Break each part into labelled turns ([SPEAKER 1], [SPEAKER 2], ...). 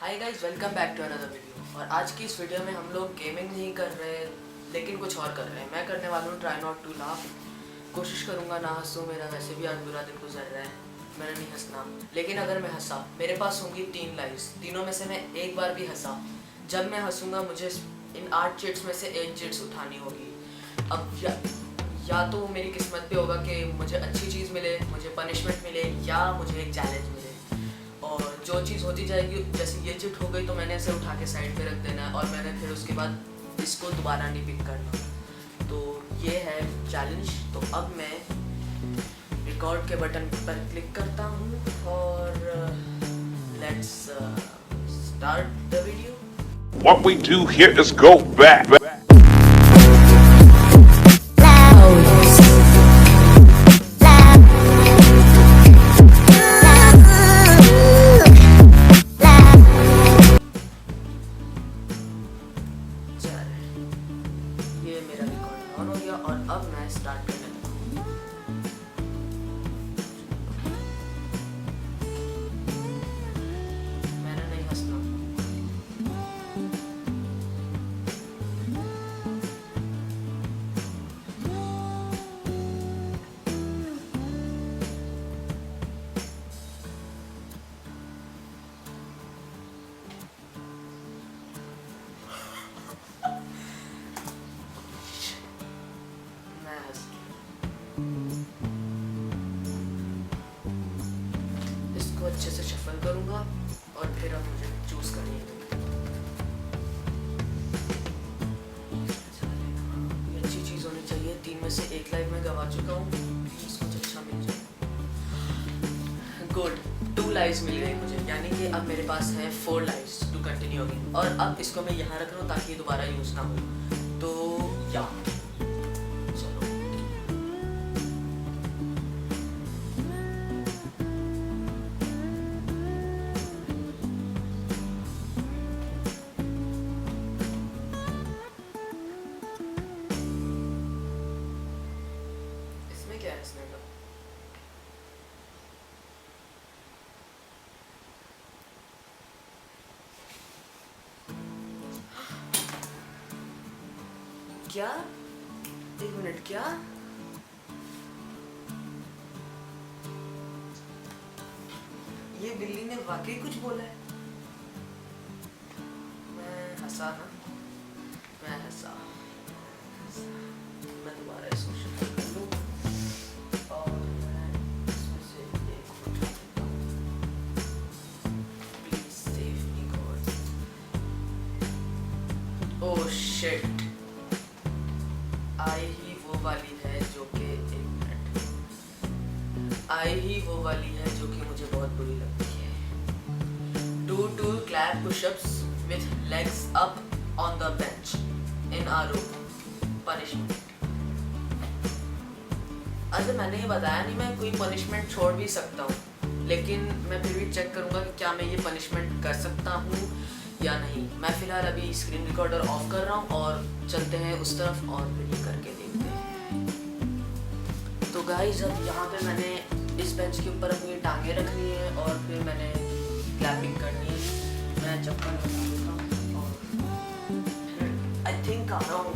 [SPEAKER 1] Hi guys, welcome back to another video. और आज की इस वीडियो में हम लोग गेमिंग नहीं कर रहे लेकिन कुछ और कर रहे हैं। मैं करने वाला हूँ ट्राई नॉट टू लाफ। कोशिश करूँगा ना हंसूँ, मेरा वैसे भी आज बुरा दिन गुजर रहा है, मैंने नहीं हंसना। लेकिन अगर मैं हंसा, मेरे पास होंगी 3 लाइव्स, तीनों में से मैं एक बार भी हंसा। जब मैं हंसूँगा मुझे इन 8 चिट्स में से 1 चिट्स उठानी होगी। अब या तो मेरी किस्मत पे होगा कि मुझे अच्छी चीज़ मिले, मुझे पनिशमेंट मिले, या मुझे एक चैलेंज मिले। और जो चीज़ होती जाएगी, जैसे ये चिट हो गई तो मैंने इसे उठा के साइड पे रख देना है और मैंने फिर उसके बाद इसको दोबारा नहीं पिक करना। तो ये है चैलेंज। तो अब मैं रिकॉर्ड के बटन पर क्लिक करता हूँ और let's start the video.
[SPEAKER 2] What we do here is go back.
[SPEAKER 1] ये मेरा रिकॉर्ड ऑन हो गया और अब मैं स्टार्ट करने लगा हूँ। मैंने नहीं हंसना। मैं हंस इसको अच्छे से शफल करूंगा और फिर अब मुझे चूज करनी है। ये अच्छी चीज होनी चाहिए। 3 में से 1 लाइफ में गवा चुका हूँ, प्लीज कुछ अच्छा मिल जाए। गुड, 2 लाइव्स मिल गई मुझे, यानी कि अब मेरे पास है 4 लाइव्स टू कंटिन्यू अगेन। और अब इसको मैं यहाँ रख रहा हूँ ताकि ये दोबारा यूज ना हो। तो या चलो, इसमें क्या है इसमें का? क्या? 1 मिनट, क्या? ये बिल्ली ने वाकई कुछ बोला है। मैं हंसा ना, मैं हंसा। मैं दोबारा इसको शफल कर लूं और मैं इसमें से एक उठा लेता हूं। Please save me god. Oh shit, I ही वो वाली है जो कि, 1 मिनट, आई ही वो वाली है जो कि मुझे बहुत बुरी लगती है। Do clap push-ups with legs up on the bench in a row. Punishment. अच्छा, मैंने ये बताया नहीं, मैं कोई पनिशमेंट छोड़ भी सकता हूँ, लेकिन मैं फिर भी चेक करूँगा कि क्या मैं ये पनिशमेंट कर सकता हूँ या नहीं। मैं फिलहाल अभी स्क्रीन रिकॉर्डर ऑफ कर रहा हूँ और चलते हैं उस तरफ और फिर ये करके देखते हैं। तो गाइस, अब यहाँ पे मैंने इस बेंच के ऊपर अपनी टांगे रखनी है और फिर मैंने क्लैपिंग करनी है। मैं चप्पल बना देता हूँ और आई थिंक आ रहा हूँ।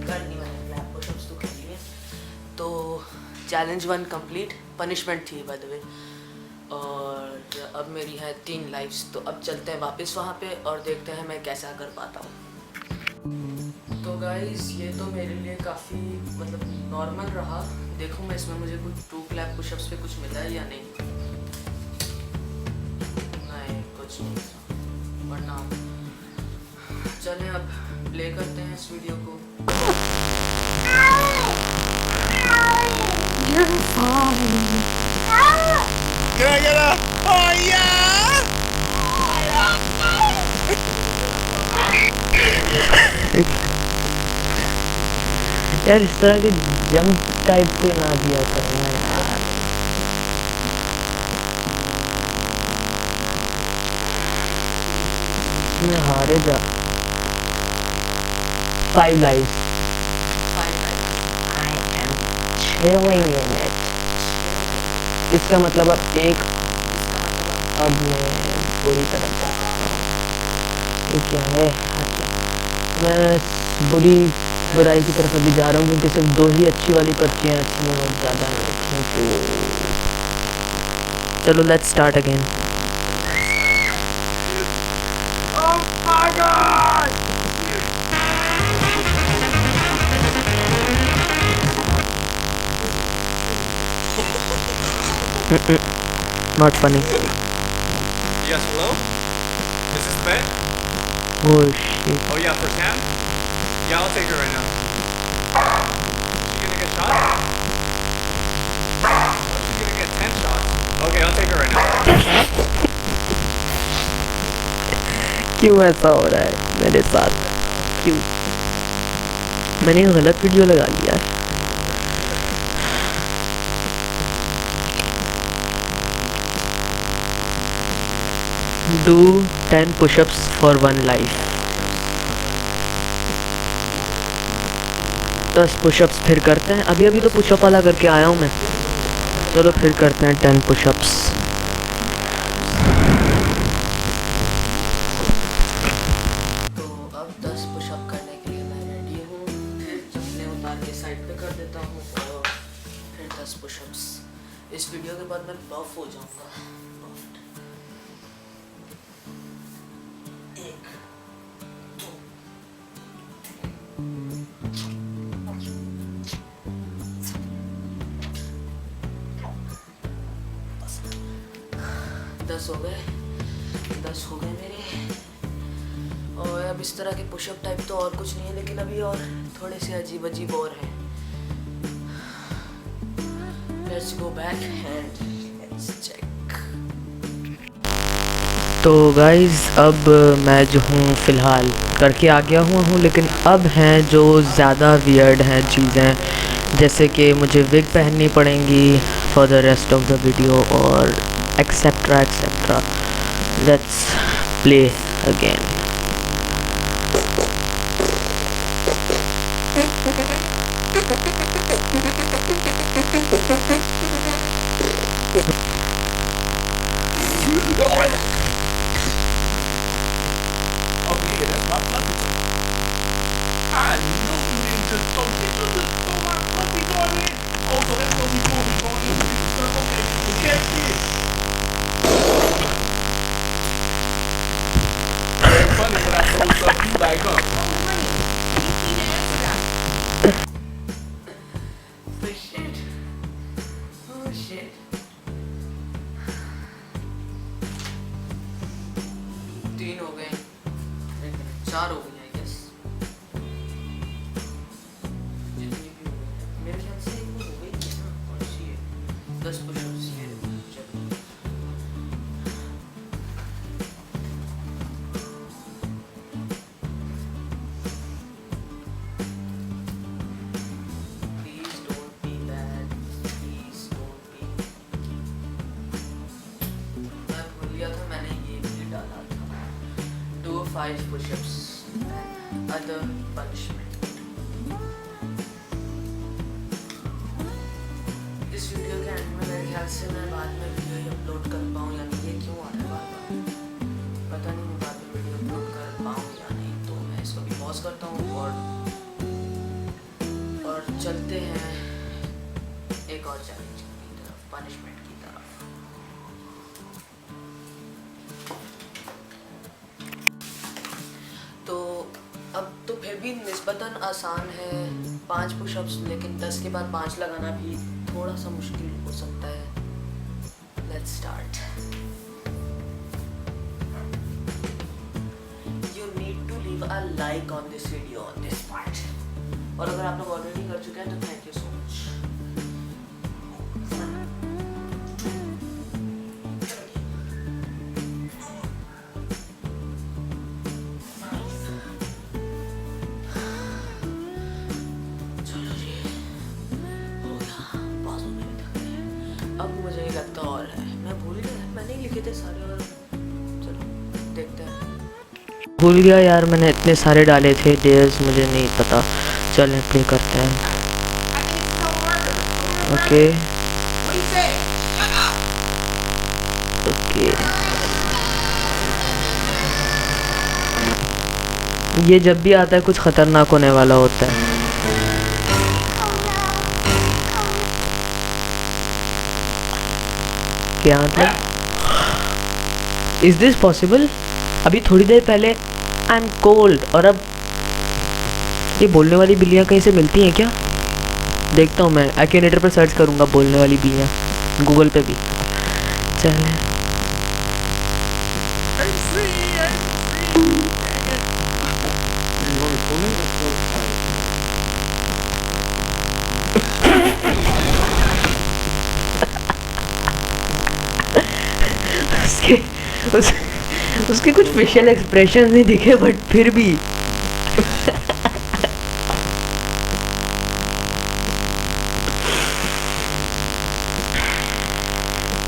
[SPEAKER 1] करनी मैंने क्लैप पुशअप्स तो कर लिए। तो चैलेंज 1 कंप्लीट, पनिशमेंट थी बाय द वे। और अब मेरी है 3 लाइफ्स। तो अब चलते हैं वापस वहाँ पे और देखते हैं मैं कैसा कर पाता हूँ। तो गाइस, ये तो मेरे लिए काफ़ी मतलब नॉर्मल रहा। देखो मैं इसमें मुझे कुछ 2 क्लैप पुशअप्स पे कुछ मिला है या नहीं। नहीं, कुछ नहीं, वरना चलें अब प्ले करते हैं इस वीडियो को।
[SPEAKER 2] Can I get a? Oh yeah!
[SPEAKER 3] यार इस तरह के जंप टाइप के ना दिया करना यार। मैं हारे जा। 5 lives. I am chilling in it. इसका मतलब अब एक
[SPEAKER 1] इसका मतलब
[SPEAKER 3] अब मैं बुरी तरफ जा रहा हूँ। ये क्या है? अच्छा, मैं बुराई की तरफ अभी जा रहा हूँ क्योंकि सिर्फ 2 ही अच्छी वाली पर्चियाँ अच्छी हैं और ज़्यादा नहीं अच्छी हैं। तो चलो let's start again. Not funny.
[SPEAKER 2] Yes, hello? Is this the bed?
[SPEAKER 3] Oh shit.
[SPEAKER 2] Oh yeah, for Sam? Yeah, I'll take her right now. Is she gonna get shot? Oh, she's gonna get 10 shots. Okay, I'll take her right now.
[SPEAKER 3] क्यों ऐसा हो रहा है मेरे साथ? क्यों? मैंने गलत वीडियो लगा लिया है। Do 10 push-ups for 1 life. 10 pushups फिर करते हैं। अभी तो पुशअप वाला करके आया हूँ मैं। चलो फिर करते हैं 10 पुशअप्स।
[SPEAKER 1] तो अब 10 पुशअप करने के लिए मैं रेडी हूँ। फिर चप्पलें उतार के साइड पे कर देता हूँ और फिर 10 पुशअप्स। इस वीडियो के बाद मैं बफ हो जाऊँगा। एक, दो, दस हो गए। 10 हो गए मेरे। और अब इस तरह के पुशअप टाइप तो और कुछ नहीं है, लेकिन अभी और थोड़े से अजीब अजीब और हैं। Let's go back and let's check.
[SPEAKER 3] तो गाइज़ अब मैं जो हूँ फ़िलहाल करके आ गया हूँ, लेकिन अब हैं जो ज़्यादा वियर्ड हैं चीज़ें, जैसे कि मुझे विग पहननी पड़ेंगी for the rest of the video और etcetera etcetera. Let's play again.
[SPEAKER 2] Oh yeah, that's my puppy dog. I know you didn't just throw it. You just throw my puppy dog in. Oh, so that's what we doing. We going in the stuff. Okay, the cat kid. It's funny when I throw stuff, you like, huh?
[SPEAKER 1] Oh shit. Oh shit. 3 हो गए। 4 हो गई I guess. जितनी भी हो गई मेरे ख्याल से वो हो गई थी ना। और ये 10 पुशअप्स ये चलो। Please don't be bad. Please don't be. मैं भूल गया था मैंने ये भी डाला था। Do 5 push-ups and other punishment. इस वीडियो के एंड में मेरे ख्याल से मैं बाद में वीडियो अपलोड कर पाऊँ या नहीं। ये क्यों आ रहा है बार-बार? पता नहीं मैं बाद में वीडियो अपलोड कर पाऊँ या नहीं। तो मैं इसको भी पॉज करता हूँ और चलते हैं एक और चैलेंज की तरफ, पनिशमेंट की तरफ। तो अब तो फिर भी निस्बतन आसान है 5 पुशअप्स, लेकिन 10 के बाद 5 लगाना भी थोड़ा सा मुश्किल हो सकता है। Let's start. You need to leave a like on this video on this part. और अगर आप लोग ऑलरेडी कर चुके हैं तो थैंक यू सो मच। अब मुझे ये लगता और है, मैं भूल गया, मैंने ही लिखे थे सारे। और चलो देखते हैं।
[SPEAKER 3] भूल गया यार, मैंने इतने सारे डाले थे डेज, मुझे नहीं पता। चलें प्ले करते हैं। ओके ये जब भी आता है कुछ ख़तरनाक होने वाला होता है। क्या मतलब? Is this possible? अभी थोड़ी देर पहले आई एम कोल्ड और अब ये बोलने वाली बिल्लियाँ कहीं से मिलती हैं क्या? देखता हूँ मैं, एक्यूनेटर पर सर्च करूँगा बोलने वाली बिल्लियाँ, गूगल पे भी। चलें।
[SPEAKER 2] I'm free, I'm free. Dang it. You want to pull it? Let's go fight.
[SPEAKER 3] उसके उसके कुछ फेशियल एक्सप्रेशन नहीं दिखे बट फिर भी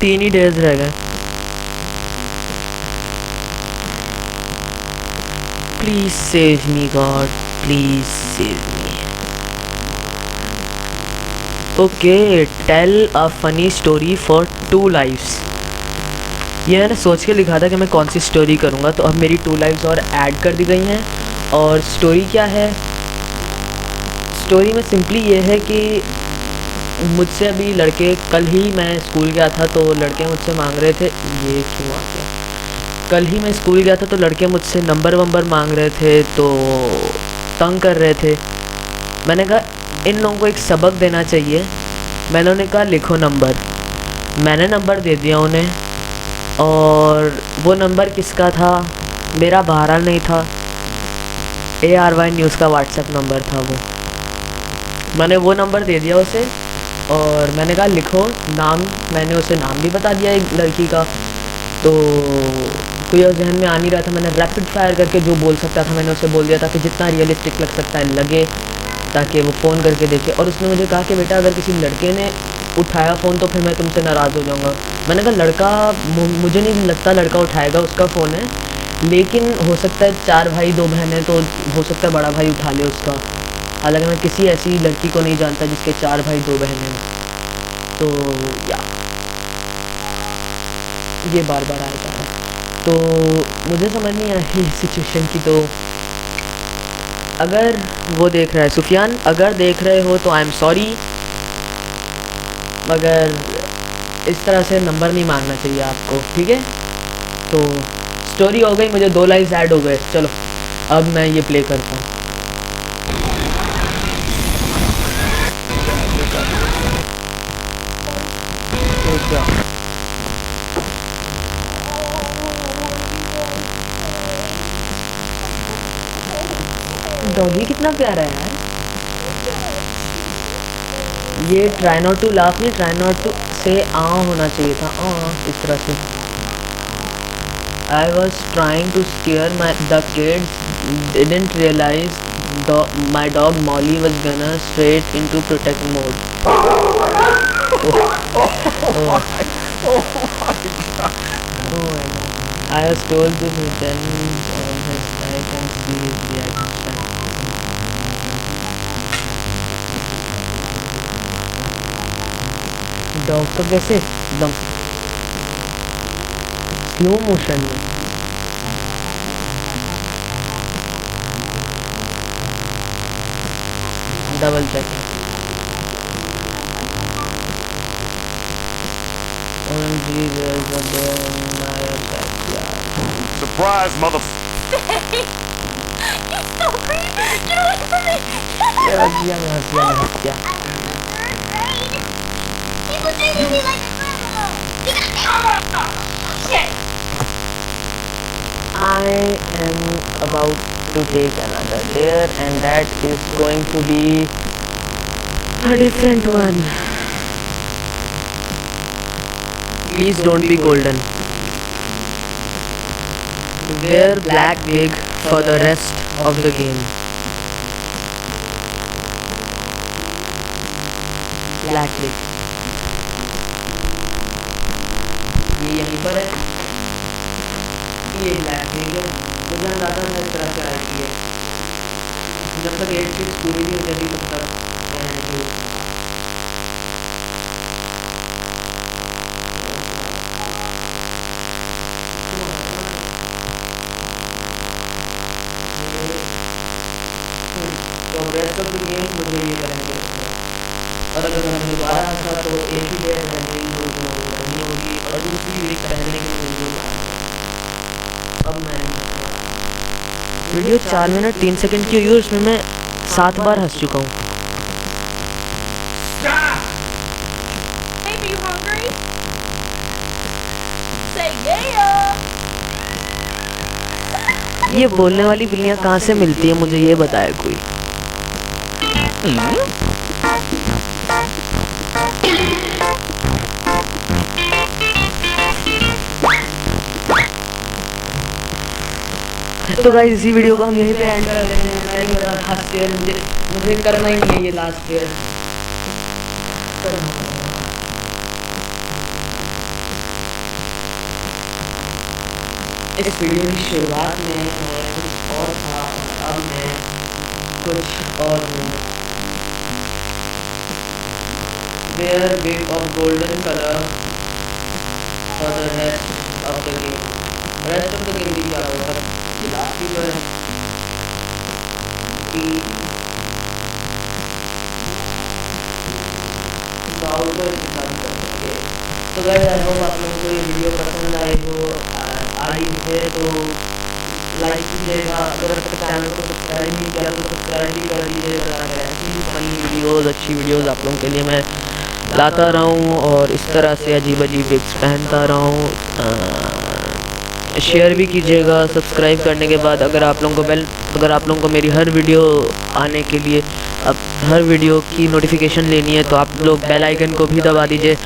[SPEAKER 3] तीन ही डेज रह गए। Please save me God, please save me. Okay, tell a funny story for 2 lives. ये मैंने सोच के लिखा था कि मैं कौन सी स्टोरी करूँगा, तो अब मेरी 2 लाइव्स और ऐड कर दी गई हैं। और स्टोरी क्या है? स्टोरी में सिंपली ये है कि मुझसे अभी लड़के, कल ही मैं स्कूल गया था तो लड़के मुझसे मांग रहे थे, ये क्यों आ गया? कल ही मैं स्कूल गया था तो लड़के मुझसे नंबर वंबर मांग रहे थे, तो तंग कर रहे थे। मैंने कहा इन लोगों को एक सबक देना चाहिए। मैंने उन्हें कहा लिखो नंबर। मैंने नंबर दे दिया उन्हें, और वो नंबर किसका था? मेरा बहरहाल नहीं था, ARY न्यूज़ का व्हाट्सएप नंबर था वो। मैंने वो नंबर दे दिया उसे और मैंने कहा लिखो नाम। मैंने उसे नाम भी बता दिया एक लड़की का, तो कोई और जहन में आ नहीं रहा था। मैंने रैपिड फायर करके जो बोल सकता था मैंने उसे बोल दिया था कि जितना रियलिस्टिक लग सकता है लगे, ताकि वो फ़ोन करके देखे। और उसने मुझे कहा कि बेटा अगर किसी लड़के ने उठाया फ़ोन तो फिर मैं तुमसे नाराज़ हो जाऊँगा। मैंने कहा लड़का, मुझे नहीं लगता लड़का उठाएगा, उसका फ़ोन है, लेकिन हो सकता है 4 भाई 2 बहनें, तो हो सकता है बड़ा भाई उठा ले उसका। हालांकि मैं किसी ऐसी लड़की को नहीं जानता जिसके 4 भाई 2 बहनें हों। तो या ये बार बार आ जा रहा है, तो मुझे समझ नहीं आई सिचुएशन की। तो अगर वो देख रहा है, सुफियान अगर देख रहे हो तो आई एम सॉरी, मगर इस तरह से नंबर नहीं मांगना चाहिए आपको, ठीक है? तो स्टोरी हो गई, मुझे 2 लाइव्स ऐड हो गए। चलो अब मैं ये प्ले करता हूँ। डॉगी कितना प्यारा है यार। ये ट्राई नॉट टू लाफ नहीं, ट्राई नॉट टू से आ होना चाहिए था, इस तरह से। I was trying to scare the kids, didn't realise my dog Molly was gonna straight into protect mode.
[SPEAKER 2] Oh my god.
[SPEAKER 3] I was told to pretend on his life and see his reaction. Dog तो कैसे एकदम slow motion में। Double check. OMG, there's a bear in my backyard.
[SPEAKER 2] Surprise, mother.
[SPEAKER 4] He's so creepy! Get away from me!
[SPEAKER 3] मैं हंस गया।
[SPEAKER 4] I'm in 3rd grade. He was treating me like a criminal. He got me. Shit!
[SPEAKER 3] I am about to take another dare, and that is going to be a different one. Please don't be golden. Wear black wig for the rest of the game. Black wig. ये यहीं पर है। ये black wig है। मुझे अंदाजा था इस तरह से आएगी है। जब तक 8 किड्स पूरी नहीं हो जाती तब तक मैं नहीं हूँ। वीडियो 4 मिनट 3 सेकंड की हुई है, उसमें मैं 7 बार हंस चुका हूँ।
[SPEAKER 2] Stop!
[SPEAKER 4] Baby, you hungry? Say yeah.
[SPEAKER 3] ये बोलने वाली बिल्लियाँ कहाँ से मिलती है, मुझे ये बताए कोई। तो गाइस इसी वीडियो को हम यहीं पे एंड कर देते हैं। मैं नहीं बता लास्ट ईयर मुझे करना ही नहीं है ये लास्ट ईयर। इस वीडियो की शुरुआत में मैं कुछ और था और अब मैं कुछ और हूँ। Wear wig of golden color for the rest of the game. Rest of the game भी क्या होगा? लास्ट वीडियो है कि आउटडोर इंतजाम करेंगे। तो गाइस आई होप आप लोगों को ये वीडियो पसंद आई है तो लाइक कीजिएगा। अगर तक चैनल को सब्सक्राइब नहीं किया तो सब्सक्राइब भी कर दीजिएगा ताकि ऐसी फनी वीडियोस अच्छी वीडियोस आप लोगों के लिए मैं लाता रहूं और इस तरह से अजीब अजीब विग्स पहनता रहूं। शेयर भी कीजिएगा सब्सक्राइब करने के बाद। अगर आप लोगों को मेरी हर वीडियो आने के लिए अब हर वीडियो की नोटिफिकेशन लेनी है तो आप लोग बेल आइकन को भी दबा दीजिए।